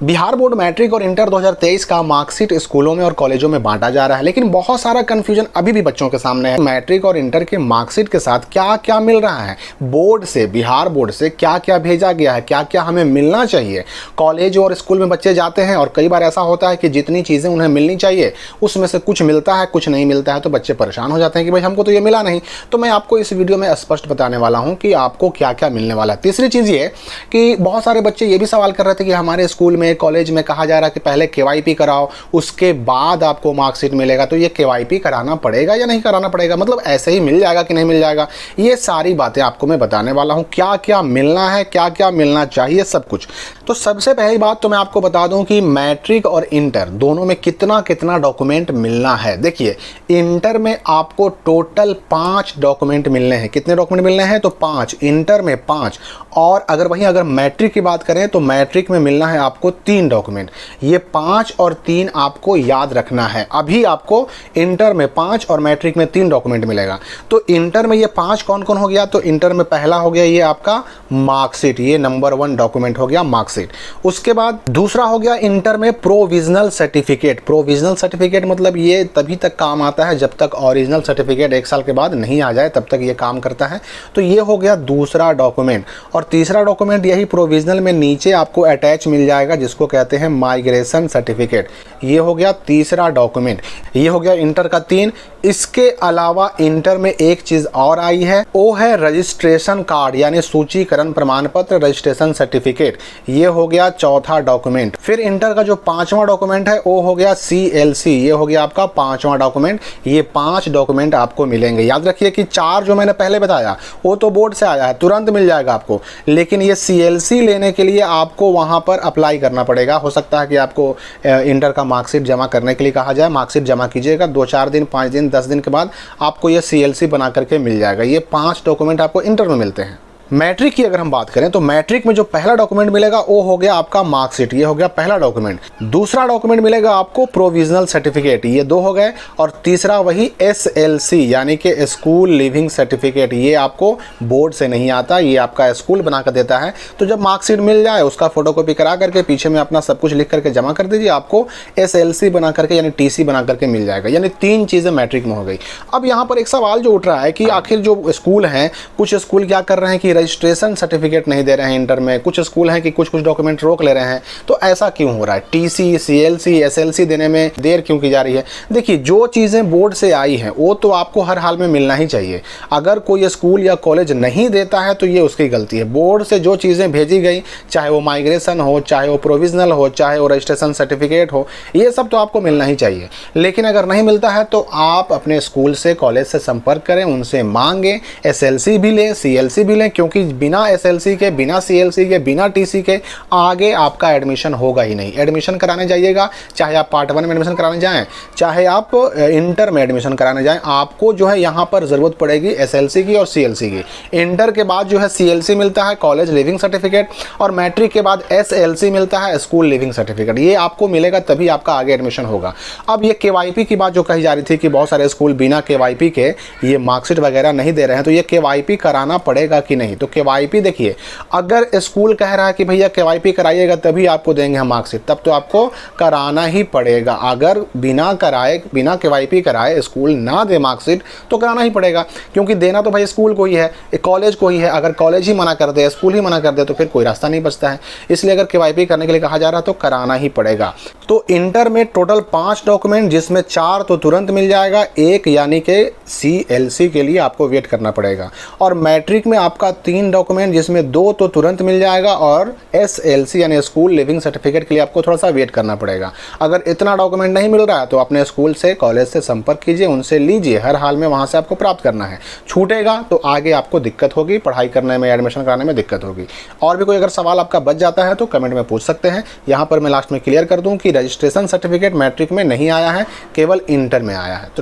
Bihar board matric और inter 2023 का marksheet स्कूलों में और कॉलेजों में बांटा जा रहा है, लेकिन बहुत सारा कंफ्यूजन अभी भी बच्चों के सामने है। मैट्रिक और इंटर के मार्कशीट के साथ क्या क्या मिल रहा है, बोर्ड से, बिहार बोर्ड से क्या क्या भेजा गया है, क्या क्या हमें मिलना चाहिए। कॉलेज और स्कूल में बच्चे जाते हैं और कई बार ऐसा होता है कि जितनी चीज़ें उन्हें मिलनी चाहिए उसमें से कुछ मिलता है, कुछ नहीं मिलता है, तो बच्चे परेशान हो जाते हैं कि भाई हमको तो ये मिला नहीं। तो मैं आपको इस वीडियो में स्पष्ट बताने वाला हूँ कि आपको क्या क्या मिलने वाला है। तीसरी चीज़ ये कि बहुत सारे बच्चे ये भी सवाल कर रहे थे कि हमारे स्कूल में, कॉलेज में कहा जा रहा है कि पहले KYP कराओ, उसके बाद आपको मार्कशीट मिलेगा। तो ये KYP कराना पड़ेगा या नहीं कराना पड़ेगा, मतलब ऐसे ही मिल जाएगा कि नहीं मिल जाएगा, ये सारी बातें आपको मैं बताने वाला हूँ। क्या क्या मिलना है, क्या क्या मिलना चाहिए, सब कुछ। तो सबसे पहली बात तो मैं आपको बता दूं कि मैट्रिक और इंटर दोनों में कितना कितना डॉक्यूमेंट मिलना है। देखिए, इंटर में आपको टोटल 5 डॉक्यूमेंट मिलने हैं। कितने डॉक्यूमेंट मिलने हैं? तो 5। इंटर में 5। और अगर मैट्रिक की बात करें तो मैट्रिक में मिलना है आपको 3 डॉक्यूमेंट। ये 5 और 3 आपको याद रखना है। अभी आपको इंटर में 5 और मैट्रिक में 3 डॉक्यूमेंट मिलेगा। तो इंटर में ये 5 कौन कौन हो गया? तो इंटर में पहला हो गया ये आपका मार्कशीट, ये नंबर 1 डॉक्यूमेंट हो गया मार्कशीट। उसके बाद दूसरा हो गया इंटर में प्रोविजनल सर्टिफिकेट। प्रोविजनल सर्टिफिकेट मतलब ये तभी तक काम आता है जब तक ओरिजिनल सर्टिफिकेट 1 साल के बाद नहीं आ जाए, तब तक ये काम करता है। तो ये हो गया दूसरा डॉक्यूमेंट। और तीसरा डॉक्यूमेंट यही प्रोविजनल में नीचे आपको अटैच मिल जाएगा, जिसको कहते हैं माइग्रेशन सर्टिफिकेट। ये हो गया तीसरा डॉक्यूमेंट। ये हो गया इंटर का 3। इसके अलावा इंटर में एक चीज और आई है, वो है रजिस्ट्रेशन कार्ड, यानी सूचीकरण प्रमाण पत्र, रजिस्ट्रेशन सर्टिफिकेट। ये हो गया चौथा डॉक्यूमेंट। फिर इंटर का जो 5वां डॉक्यूमेंट है वो हो गया CLC। ये हो गया आपका 5वां डॉक्यूमेंट। ये 5 डॉक्यूमेंट आपको मिलेंगे। याद रखिए कि 4 जो मैंने पहले बताया वो तो बोर्ड से आया है, तुरंत मिल जाएगा आपको, लेकिन ये CLC लेने के लिए आपको वहां पर अप्लाई करना पड़ेगा। हो सकता है कि आपको इंटर का मार्कशीट जमा करने के लिए कहा जाए, मार्कशीट जमा कीजिएगा, 2-4 दिन, 5 दिन, 10 दिन के बाद आपको ये CLC बना करके मिल जाएगा। ये 5 डॉक्यूमेंट आपको इंटर में मिलते हैं। मैट्रिक की अगर हम बात करें तो मैट्रिक में जो पहला डॉक्यूमेंट मिलेगा वो हो गया आपका मार्कशीट। ये हो गया पहला डॉक्यूमेंट। दूसरा डॉक्यूमेंट मिलेगा आपको प्रोविजनल सर्टिफिकेट। ये 2 हो गए। और तीसरा वही SLC यानी कि स्कूल लिविंग सर्टिफिकेट। ये आपको बोर्ड से नहीं आता, ये आपका स्कूल बना कर देता है। तो जब मार्कशीट मिल जाए उसका फोटोकॉपी करा करके पीछे में अपना सब कुछ लिख करके जमा कर दीजिए, आपको SLC बना करके यानी TC बना करके मिल जाएगा। यानी 3 चीज़ें मैट्रिक में हो गई। अब यहाँ पर एक सवाल जो उठ रहा है कि आखिर जो स्कूल हैं, कुछ स्कूल क्या कर रहे हैं कि रजिस्ट्रेशन सर्टिफिकेट नहीं दे रहे हैं इंटर में, कुछ स्कूल हैं कि कुछ डॉक्यूमेंट रोक ले रहे हैं। तो ऐसा क्यों हो रहा है? TC, CLC, SLC देने में देर क्यों की जा रही है? देखिए, जो चीज़ें बोर्ड से आई हैं वो तो आपको हर हाल में मिलना ही चाहिए। अगर कोई स्कूल या कॉलेज नहीं देता है तो ये उसकी गलती है। बोर्ड से जो चीज़ें भेजी गई, चाहे वो माइग्रेशन हो, चाहे वो प्रोविजनल हो, चाहे वो रजिस्ट्रेशन सर्टिफिकेट हो, ये सब तो आपको मिलना ही चाहिए। लेकिन अगर नहीं मिलता है तो आप अपने स्कूल से, कॉलेज से संपर्क करें, उनसे मांगें, SLC भी लें, CLC भी लें, क्योंकि बिना SLC के, बिना CLC के, बिना TC के आगे आपका एडमिशन होगा ही नहीं। एडमिशन कराने जाइएगा, चाहे आप पार्ट 1 में एडमिशन कराने जाएं, चाहे आप इंटर में एडमिशन कराने जाएं, आपको जो है यहाँ पर ज़रूरत पड़ेगी SLC की और CLC की। इंटर के बाद जो है CLC मिलता है, कॉलेज लिविंग सर्टिफिकेट, और मैट्रिक के बाद SLC मिलता है, स्कूल लिविंग सर्टिफिकेट। ये आपको मिलेगा तभी आपका आगे एडमिशन होगा। अब ये KYP की बात जो कही जा रही थी कि बहुत सारे स्कूल बिना KYP के ये मार्कशीट वगैरह नहीं दे रहे हैं, तो ये KYP कराना पड़ेगा कि नहीं? तो KYP देखिए, अगर स्कूल कह रहा है कि भैया KYP कराइएगा तभी आपको देंगे हम मार्कशीट, तब तो आपको कराना ही पड़ेगा। अगर बिना कराए, बिना KYP कराए स्कूल ना दे मार्कशीट तो कराना ही पड़ेगा, क्योंकि देना तो भाई स्कूल को ही है, कॉलेज को ही है। अगर कॉलेज ही मना कर दे, स्कूल ही मना कर दे, तो फिर कोई रास्ता नहीं बचता है। इसलिए अगर KYP करने के लिए कहा जा रहा है तो कराना ही पड़ेगा। तो इंटर में टोटल 5 डॉक्यूमेंट, जिसमें 4 तो तुरंत मिल जाएगा, 1 यानी कि CLC के लिए आपको वेट करना पड़ेगा। और मैट्रिक में आपका 3 डॉक्यूमेंट, जिसमें 2 तो तुरंत मिल जाएगा, और SLC यानी स्कूल लिविंग सर्टिफिकेट के लिए आपको थोड़ा सा वेट करना पड़ेगा। अगर इतना डॉक्यूमेंट नहीं मिल रहा है तो अपने स्कूल से, कॉलेज से संपर्क कीजिए, उनसे लीजिए। हर हाल में वहाँ से आपको प्राप्त करना है। छूटेगा तो आगे आपको दिक्कत होगी, पढ़ाई करने में, एडमिशन कराने में दिक्कत होगी। और भी कोई अगर सवाल आपका बच जाता है तो कमेंट में पूछ सकते हैं। यहाँ पर मैं लास्ट में क्लियर कर दूँ कि रजिस्ट्रेशन सर्टिफिकेट मैट्रिक में नहीं आया है, केवल इंटर में आया है। तो